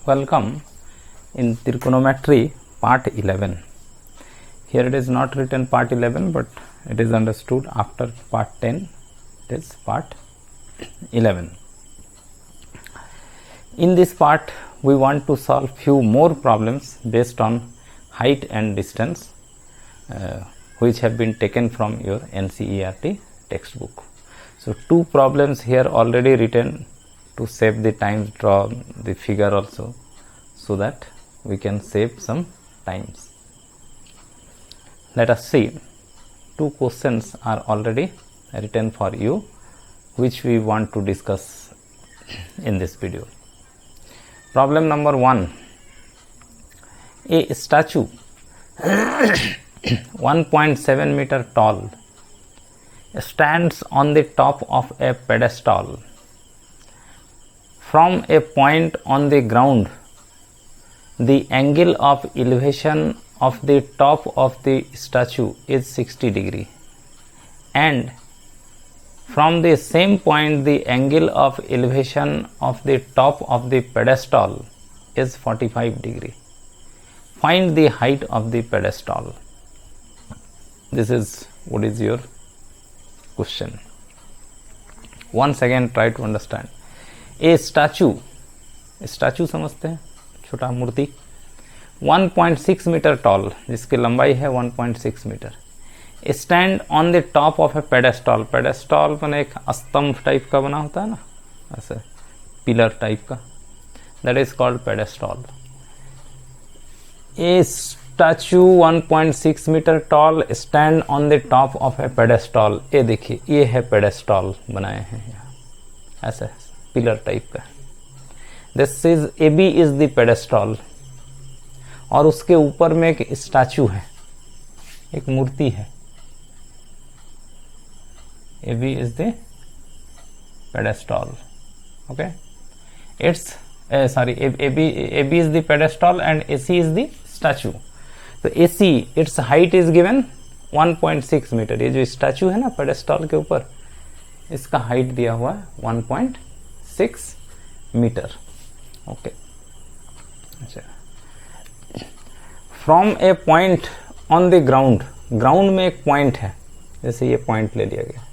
Welcome in trigonometry part 11. Here it is not written part 11, but it is understood after part 10. It is part 11. In this part we want to solve few more problems based on height and distance which have been taken from your NCERT textbook. So two problems here already written to save the time, draw the figure also, so that we can save some times. Let us see, two questions are already written for you which we want to discuss in this video. Problem number 1. A statue 1.7 meter tall stands on the top of a pedestal. From a point on the ground, the angle of elevation of the top of the statue is 60 degree, and from the same point the angle of elevation of the top of the pedestal is 45 degree. Find the height of the pedestal. This is what is your question. Once again try to understand. A statue समझते हैं, छोटा मूर्ति 1.6 metre toll, जिसकी लंबाई है 1.6 metre, stand on the top of a pedestal. Pedestal पर एक स्तंभ type का बना होता है ना, ऐसे पिलर टाइप का, that is called pedestal. A statue 1.6 metre tall stand on the top of a pedestal. ये देखिए, ये है पेडेस्टॉल बनाए हैं यहाँ, ऐसे पिलर टाइप का. This is A B is the pedestal, और उसके ऊपर में एक स्टैचू है, एक मूर्ति है. A B is the pedestal. Okay, it's sorry, AB is the pedestal and AC is the statue. तो AC its height is given 1.6 metre. ये जो स्टैचू है ना पेडेस्टल के ऊपर, इसका हाइट दिया हुआ है 1.6 मीटर. ओके, अच्छा. From A point on the ground, ground में एक पॉइंट है, जैसे ये पॉइंट ले लिया गया.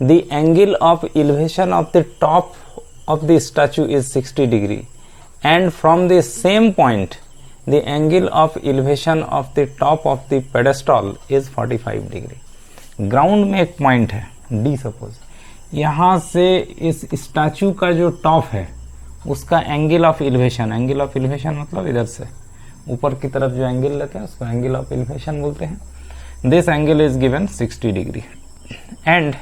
The angle of elevation of the top of the statue is 60 degree, and from the same point the angle of elevation of the top of the pedestal is 45 degree. Ground में एक point है D, suppose यहाँ से इस statue का जो top है उसका angle of elevation, angle of elevation मतलब इधर से ऊपर की तरफ जो एंगल लेते हैं उसको एंगल ऑफ एलिवेशन बोलते हैं. This angle is given 60 degree, and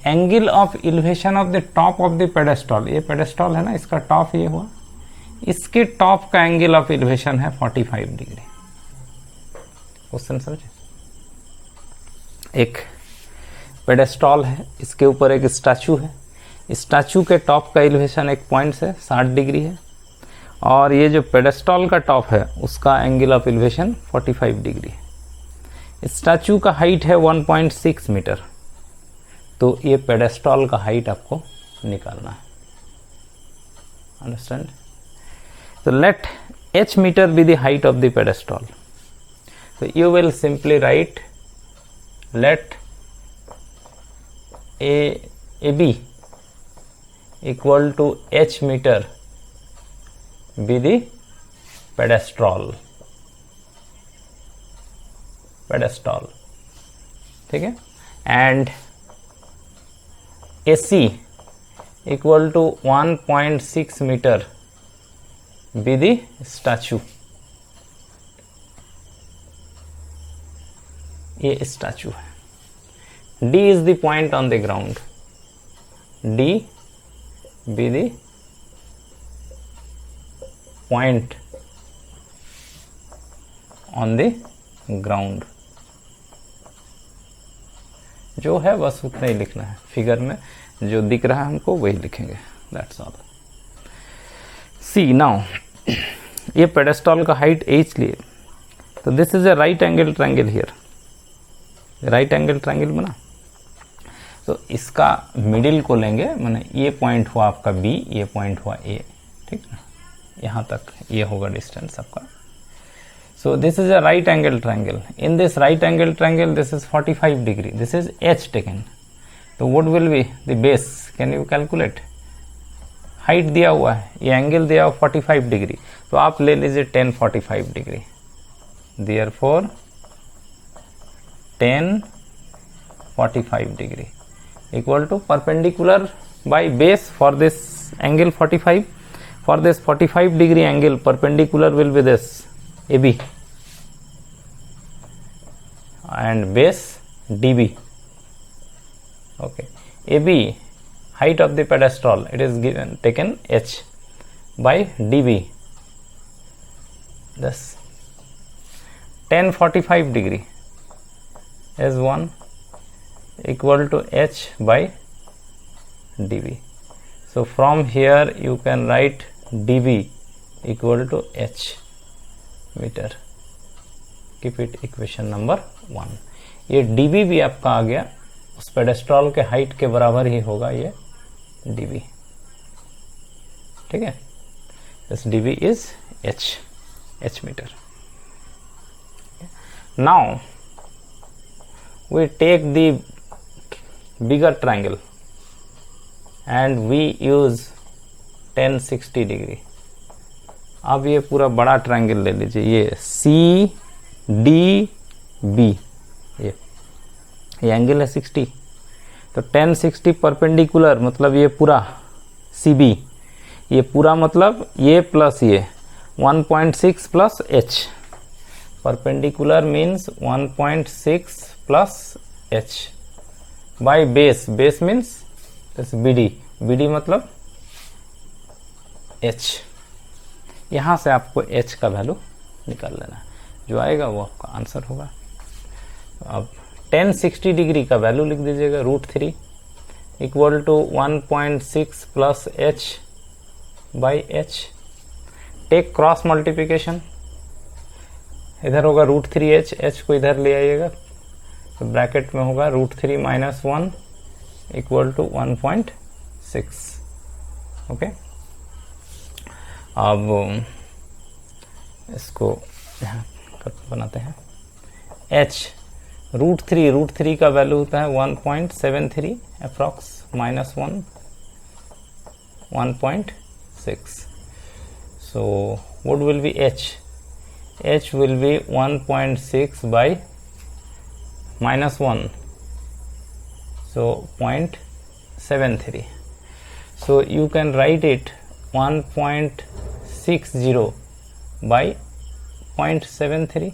angle of elevation of the top of the pedestal. ये पेडेस्टॉल है ना, इसका टॉप ये हुआ, इसके टॉप का एंगल ऑफ एलिवेशन है 45 डिग्री. क्वेश्चन समझे? एक पेडेस्टॉल है, इसके ऊपर एक स्टैचू है, स्टैचू के टॉप का एलिवेशन एक पॉइंट से 60 डिग्री है, और ये जो पेडेस्टॉल का टॉप है उसका एंगल ऑफ एलिवेशन 45 डिग्री है. स्टैचू का हाइट है 1.6 मीटर, तो ये पेडेस्टॉल का हाइट आपको निकालना है. अंडरस्टैंड? तो let h metre be the height of the pedestal. तो you will simply write let A B equal to h metre be the pedestal. ठीक है, and AC equal to 1.6 meter be the statue. ये statue है. D is the point on the ground. D be the point on the ground. जो है बस उतना ही लिखना है, फिगर में जो दिख रहा है हमको वही लिखेंगे. That's all. सी नाउ, ये पेडेस्टॉल का हाइट h लिए, तो this is A right angle triangle here. Right angle triangle बना. तो इसका मिडिल को लेंगे, माने ये पॉइंट हुआ आपका बी, ये पॉइंट हुआ ए, ठीक ना, यहाँ तक ये होगा डिस्टेंस आपका। So this is a right angle triangle, in this right angle triangle this is 45 degree, this is H taken, तो what will be the base, can you calculate, height दिया हुआ है, ये एंगल दिया हुआ 45 डिग्री, तो आप ले लीजिए 10 45 degree, therefore 10 45 degree equal to perpendicular by base for this angle 45, for this 45 degree angle perpendicular will be this AB and base DB. Okay, AB height of the pedestal, it is given taken H by DB, this 10 45 degree is 1 equal to H by dB. So from here you can write dB equal to H meter. Keep it equation number 1. ये dB भी आपका आ गया, उस पेडेस्ट्रॉल के height के बराबर ही होगा ये dB, ठीक है। This dB is H meter. Now we take the bigger triangle and we use 10 60 degree. अब ये पूरा बड़ा ट्रायंगल ले लीजिए, ये सी डी बी, ये एंगल है 60, तो 10 60 परपेंडिकुलर मतलब ये पूरा सी बी, ये पूरा मतलब ये प्लस ये 1.6 plus H, perpendicular means 1.6 plus H by base, base means BD, BD मतलब H, यहां से आपको H का वैल्यू निकाल लेना, जो आएगा वो आपका आंसर होगा। अब 10 60 डिग्री का वैल्यू लिख दीजिएगा, √3 equal to 1.6 plus H by H, take cross multiplication, इधर होगा √3H, H को इधर ले आइएगा, तो ब्रैकेट में होगा √3 माइनस 1 इक्वल टू 1.6। ओके, अब इसको यहाँ बनाते हैं, H √3 का वैल्यू होता है 1.73 approx minus 1 1.6, so what will B H will be 1.6 by minus 1, so 0.73, so you can write it 1.60 by 0.73,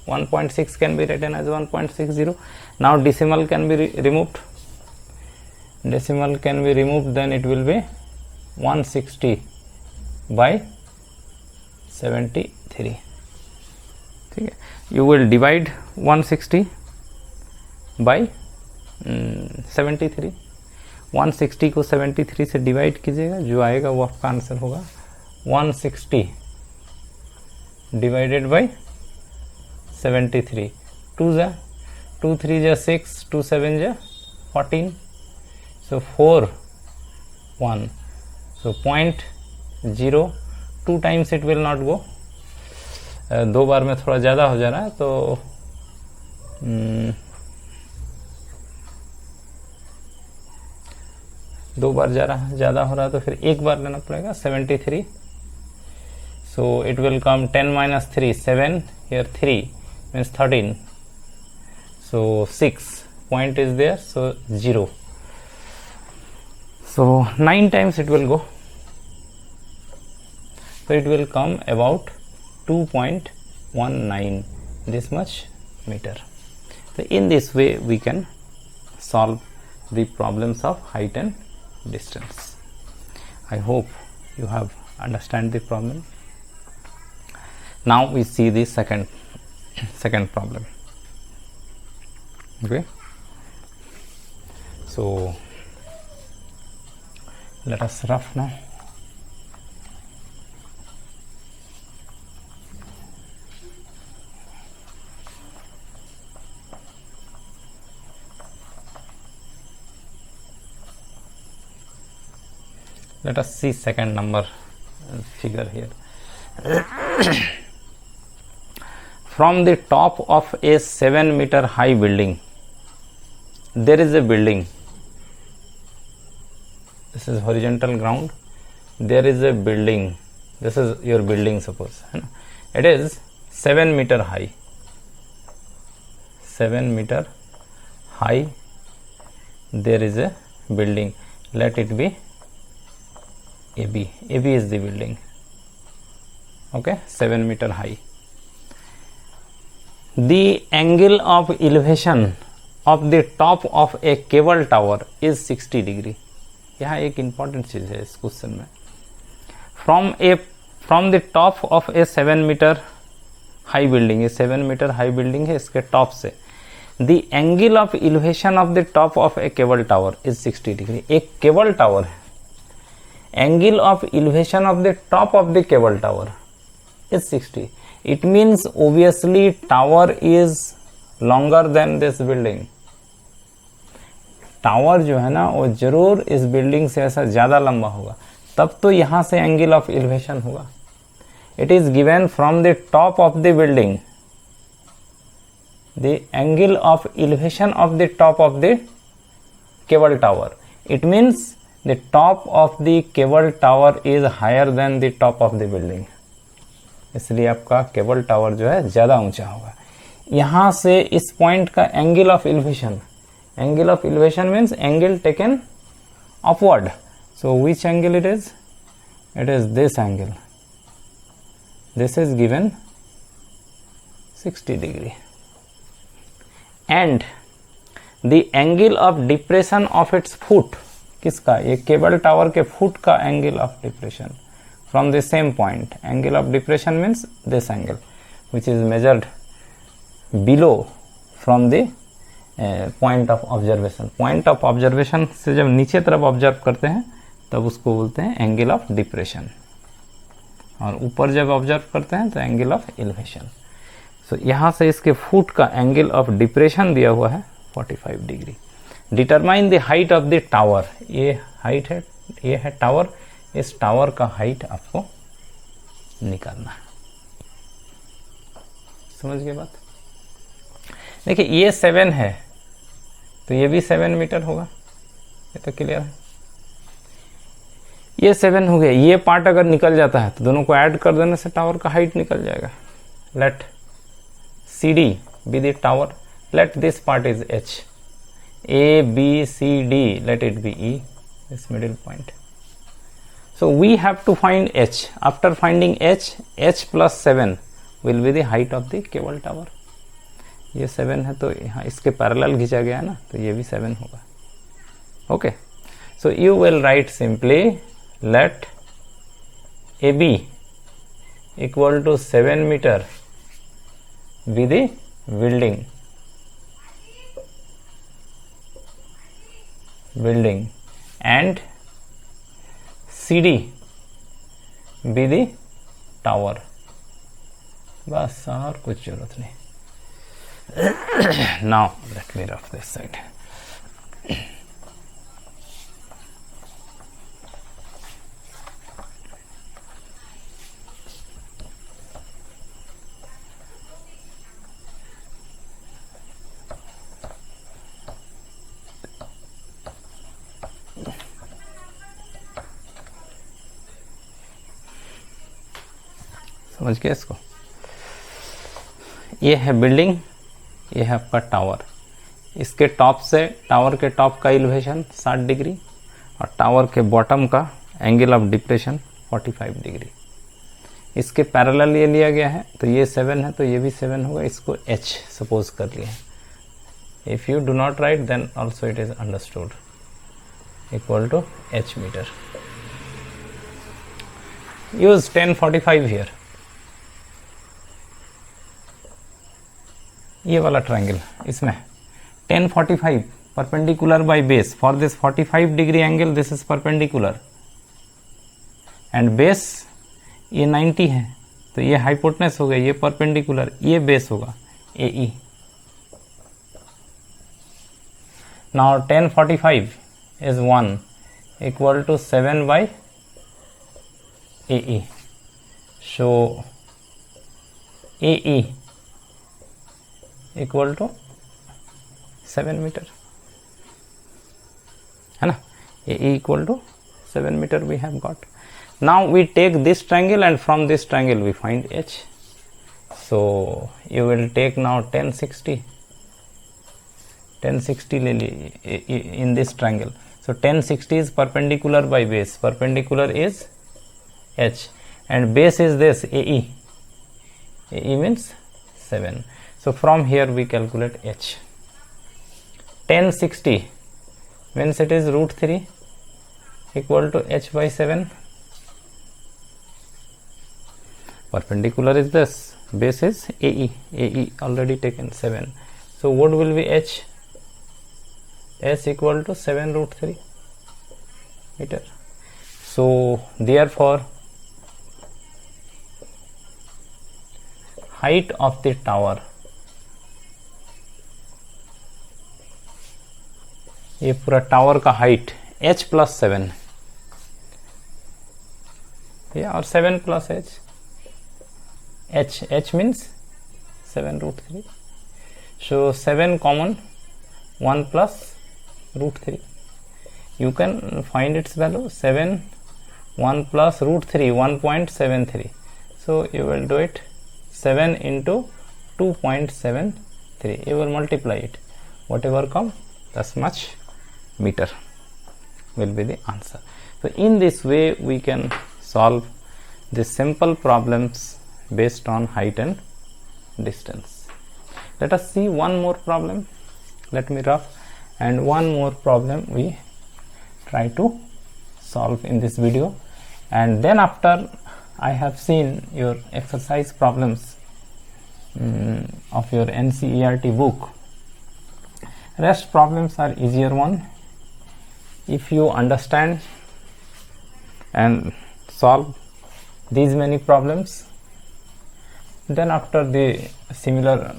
1.6 can be written as 1.60. Now decimal can be removed, then it will be 160 by 73, ठीक है। You will divide 160 by 73, 160 को 73 से divide कीजिएगा, जो आएगा वो आपका answer होगा 160 डिवाइडेड बाई 73, 2 3 जा 6, 2 7 जा 14, so 4 1, so 0.0, 2 times it will not go, 2 बार में थोड़ा ज़्यादा हो जा रहा है, तो 2 बार ज़्यादा हो रहा है, तो फिर 1 बार लेना पड़ेगा 73, so it will come 10 minus 3 7, here 3 means 13, so 6 point is there, so 0, so 9 times it will go, so it will come about 2.19 this much meter. So in this way we can solve the problems of height and distance. I hope you have understand the problem. Now we see the second problem. Okay, so let us rough now. Let us see second number figure here. From the top of a 7-meter high building, there is a building. This is horizontal ground. There is a building. This is your building, suppose. It is 7-meter high. 7-meter high. There is a building. Let it be AB. AB is the building. Okay, 7-meter high. The angle of elevation of the top of a cable tower is 60 degree. यहाँ एक important चीज है इस question में. From the top of a 7-meter high building, ये 7-meter high building है, इसके top से the angle of elevation of the top of a cable tower is 60 degree. एक cable tower है, angle of elevation of the top of the cable tower is 60. It means obviously tower is longer than this building. Tower जो है ना वो जरूर इस building से ऐसा ज्यादा लंबा होगा, तब तो यहां से एंगल ऑफ एलिवेशन होगा. It is given from the top of the building, the angle of elevation of the top of the cable tower. It means the top of the cable tower is higher than the top of the building. इसलिए आपका cable tower जो है ज्यादा ऊंचा होगा. यहां से इस पॉइंट का angle of elevation, angle of elevation means angle taken upward. So which angle it is? It is this angle. This is given 60 degree. And the angle of depression of its foot, किसका? ये cable tower के foot का angle of depression from the same point. Angle of depression means this angle, which is measured below from the point of observation. Point of observation से जब नीचे तरफ observe करते हैं तब उसको बोलते हैं एंगल ऑफ डिप्रेशन, और ऊपर जब ऑब्जर्व करते हैं तो एंगल ऑफ एलिवेशन. सो यहाँ से इसके फुट का एंगल ऑफ डिप्रेशन दिया हुआ है 45 degree. Determine the height of the tower. ये हाइट है, ये है टावर. इस टावर का हाइट आपको निकालना है. समझ गए बात? देखिए ये 7 है तो ये भी 7 मीटर होगा, ये तो क्लियर है. ये 7 हो गया. ये पार्ट अगर निकल जाता है तो दोनों को ऐड कर देने से टावर का हाइट निकल जाएगा. Let CD be the tower. Let this part is H. A, B, C, D. Let it be E, this middle point. So we have to find H. After finding H, H plus 7 will be the height of the cable tower. ये 7 है तो यहाँ इसके parallel खींचा गया है ना, तो ये भी 7 होगा. Okay, so you will write simply let AB equal to 7 metre be the building and CD be the tower. बस और कुछ जरूरत नहीं. Now let me rough this side. समझ गए इसको? ये है बिल्डिंग, ये है आपका टावर. इसके टॉप से टावर के टॉप का एलिवेशन 60 डिग्री और टावर के बॉटम का एंगल ऑफ डिप्रेशन 45 डिग्री. इसके पैरेलल ये लिया गया है तो ये 7 है तो ये भी 7 होगा. इसको H सपोज कर लिया. If you do not write then also it is understood. Equal to H metre. Use 1045 here. ये वाला ट्रायंगल, इसमें 1045 perpendicular by base. For this 45 degree angle this is perpendicular and base ये 90 है तो ये hypotenuse हो गया, ये परपेंडिकुलर, ये बेस होगा AE. Now 1045 is 1 equal to 7 by AE. So AE equal to 7 meter, है ना. AE equal to 7 meter we have got. Now we take this triangle and from this triangle we find H. So you will take now 1060 in this triangle. So 1060 is perpendicular by base. Perpendicular is H and base is this AE. AE means 7. So from here we calculate H. 1060 means it is root 3 equal to H by 7. Perpendicular is this, base is AE. AE already taken 7. So what will be H? H equal to 7 root 3 meter. So therefore height of the tower, ये पूरा tower का height h plus 7 और 7 plus h means 7 root 3. So 7 common, 1 plus root 3. You can find its value. 7 1 plus root 3 1.73. So you will do it 7 into 2.73. You will multiply it. Whatever come, thus much meter will be the answer. So in this way we can solve the simple problems based on height and distance. Let us see one more problem. Let me rub, and one more problem we try to solve in this video, and then after I have seen your exercise problems of your NCERT book. Rest problems are easier one. If you understand and solve these many problems, then after the similar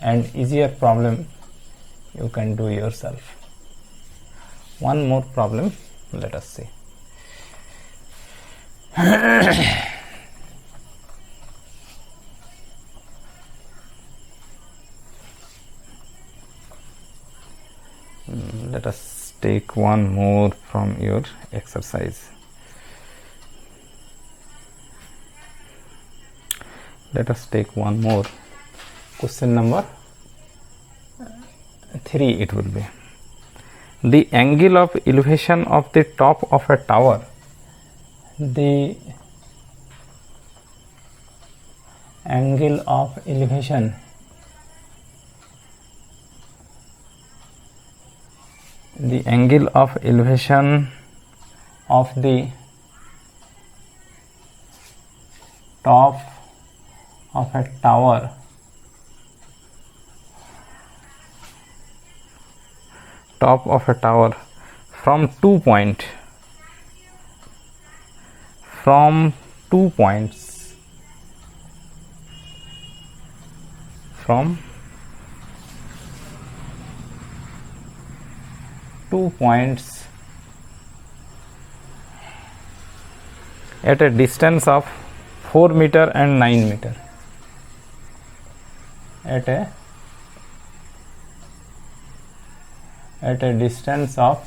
and easier problem you can do yourself. One more problem, let us see. Let us take one more from your exercise. Let us take one more. Question number 3 it will be. The angle of elevation of the top of a tower. The angle of elevation of the top of a tower from two points from 2 points at a distance of 4 meter and 9 meter. At a distance of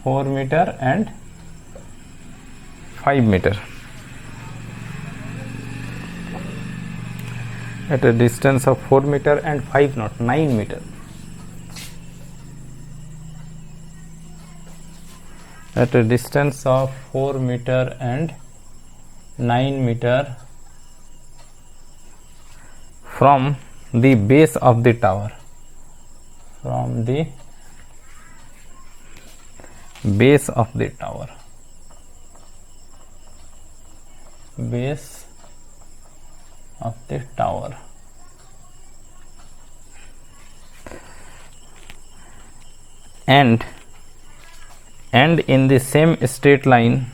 4 meter and 5 meter. At a distance of 4 meter and 5, not 9 meter. At a distance of 4 meter and 9 meter from the base of the tower. From the base of the tower. Base of the tower. And in the same straight line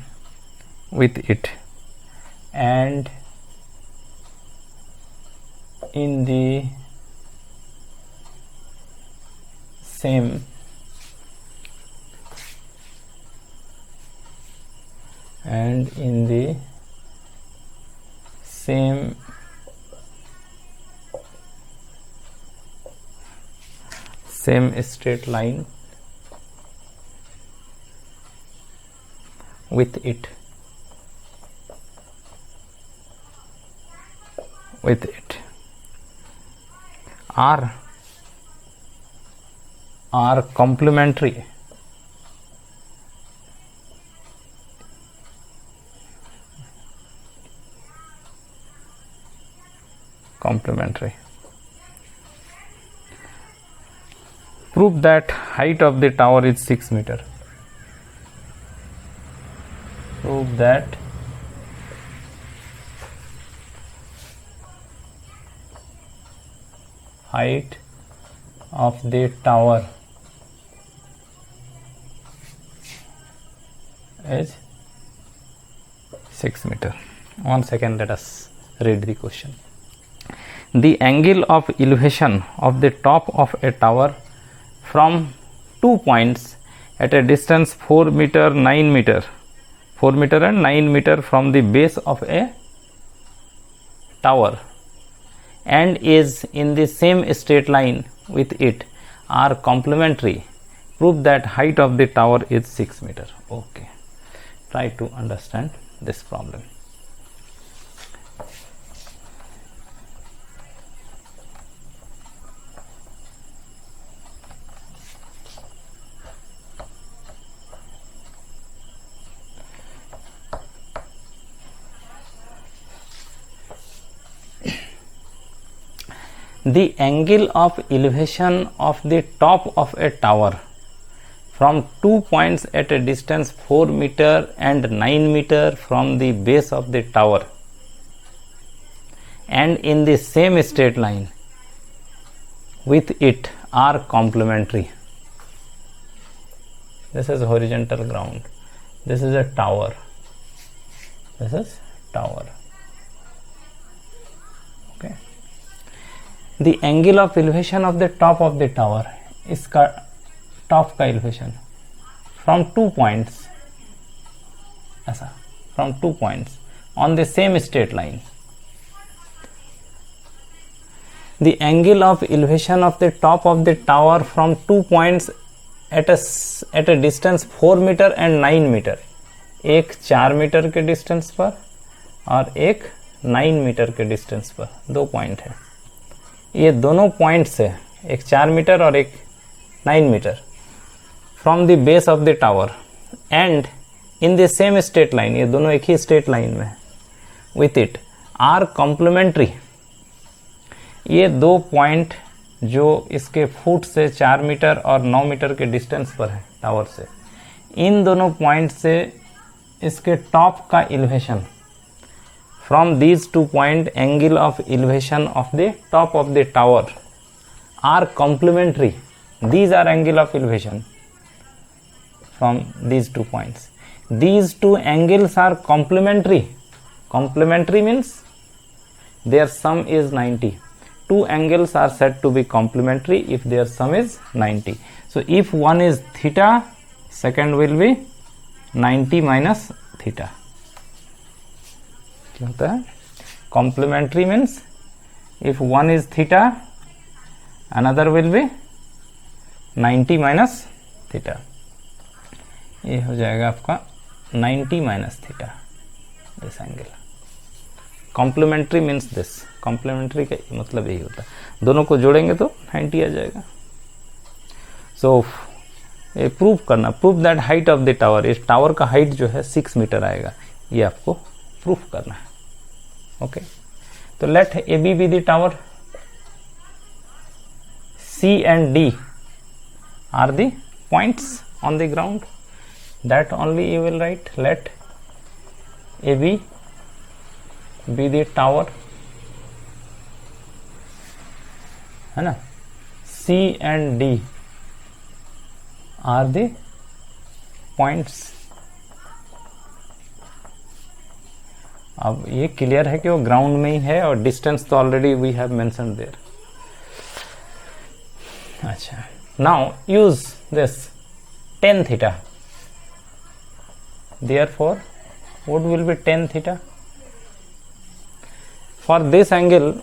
with it. And in the same and in the same straight line with it are complementary prove that height of the tower is 6 meter. Prove that height of the tower is 6 meter. 1 second, let us read the question. The angle of elevation of the top of a tower from 2 points at a distance 4 meter, 9 meter, 4 meter and 9 meter from the base of a tower and is in the same straight line with it are complementary. Prove that height of the tower is 6 meter. Okay, try to understand this problem. The angle of elevation of the top of a tower from 2 points at a distance 4 meter and 9 meter from the base of the tower and in the same straight line with it are complementary. This is horizontal ground, this is a tower, this is tower. Okay, the angle of elevation of the top of the tower, इसका top का elevation from 2 points, ऐसा from 2 points on the same straight line. The angle of elevation of the top of the tower from 2 points at a distance 4 meter and 9 meter. एक 4 metre के distance पर और एक 9 metre के distance पर, 2 point है. ये दोनों पॉइंट्स है, एक 4 मीटर और एक 9 metre from the base of the tower and in the same straight line, ये दोनों एक ही स्ट्रेट लाइन में विथ इट आर कॉम्प्लीमेंट्री. ये 2 पॉइंट जो इसके फुट से 4 मीटर और 9 मीटर के डिस्टेंस पर है टावर से, इन दोनों पॉइंट से इसके टॉप का elevation from these 2 point, angle of elevation of the top of the tower are complementary. These are angle of elevation from these 2 points. These 2 angles are complementary. Complementary means their sum is 90. 2 angles are said to be complementary if their sum is 90. So if one is theta, second will be 90 minus theta. क्या होता है? Complementary means if one is theta, another will be 90 minus theta. ये हो जाएगा आपका 90 minus theta, this angle. Complementary means this. Complementary का मतलब यही होता है, दोनों को जोड़ेंगे तो 90 आ जाएगा. सो ये प्रूव करना, prove that height of the tower, इस टावर का हाइट जो है 6 मीटर आएगा, ये आपको प्रूफ करना है. ओके, तो let A be the tower, C and D are the points on the ground, that only you will write. Let AB be the tower, है ना. C and D are the points. अब ये clear है कि वो ground में ही है और डिस्टेंस तो already we have mentioned there. अच्छा, now use this tan theta. Therefore what will be tan theta? For this angle,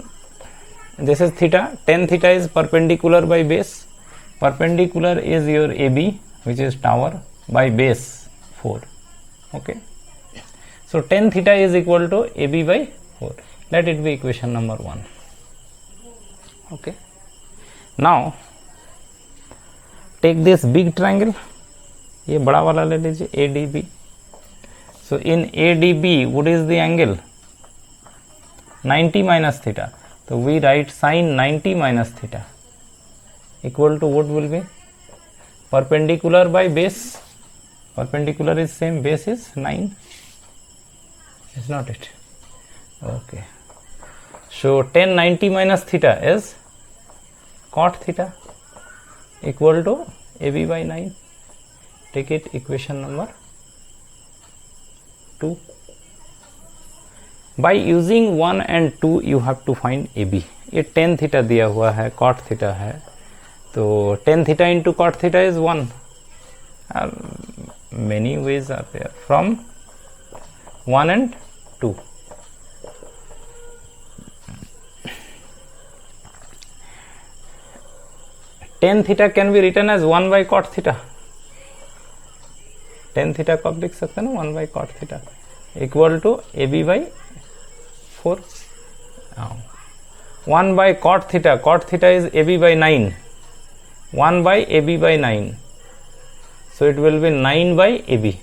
this is theta, tan theta is perpendicular by base. Perpendicular is your AB, which is tower, by base 4. Okay. So tan theta is equal to AB by 4. Let it be equation number 1. Okay. Now take this big triangle, ये बड़ा वाला ले लीजिए ADB. So in ADB, what is the angle? 90 minus theta. So we write sin 90 minus theta equal to what will be? Perpendicular by base. Perpendicular is same, base is 9. Is not it? Okay. So tan 90 minus theta is cot theta equal to AB by 9. Take it equation number 2. By using 1 and 2 you have to find AB. ये tan theta दिया हुआ है, cot theta है, तो tan theta into cot theta is 1. Many ways are there from 1 and 2. Tan theta can be written as 1 by cot theta. Tan theta को आप लिख सकते हैं ना 1 by cot theta equal to AB by 4. 1 by cot theta is AB by 9. 1 by AB by 9. So it will be 9 by AB.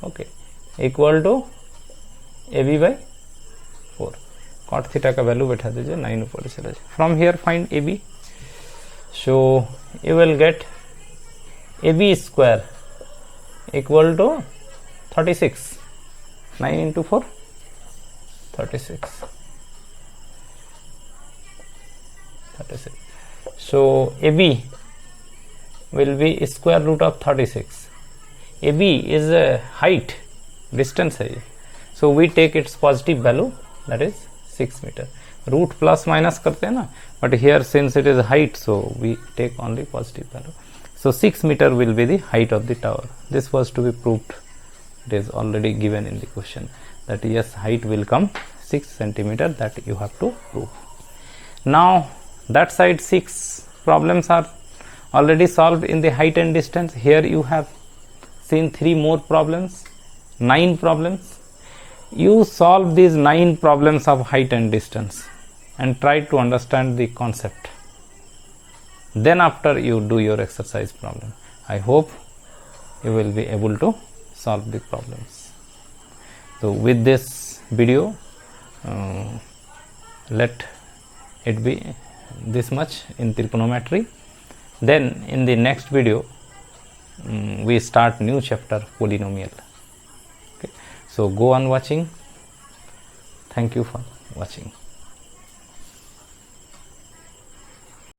Okay. Equal to AB by 4. Cot theta का value बैठा दीजिए, 9 ऊपर चला जाए. From here find AB. So you will get AB square equal to 36. 9 into 4, 36. 36. So AB will be square root of 36. AB is a height, distance है. So we take its positive value, that is 6 meter. Root plus minus करते हैं ना, but here since it is height, so we take only positive value. So 6 meter will be the height of the tower. This was to be proved. It is already given in the question that yes, height will come 6 centimeter, that you have to prove. Now that side 6 problems are already solved in the height and distance. Here you have seen 3 more problems, 9 problems. You solve these 9 problems of height and distance and try to understand the concept. Then after you do your exercise problem. I hope you will be able to solve the problems. So with this video, let it be this much in trigonometry. Then in the next video we start new chapter, polynomial. Okay. So go on watching. Thank you for watching.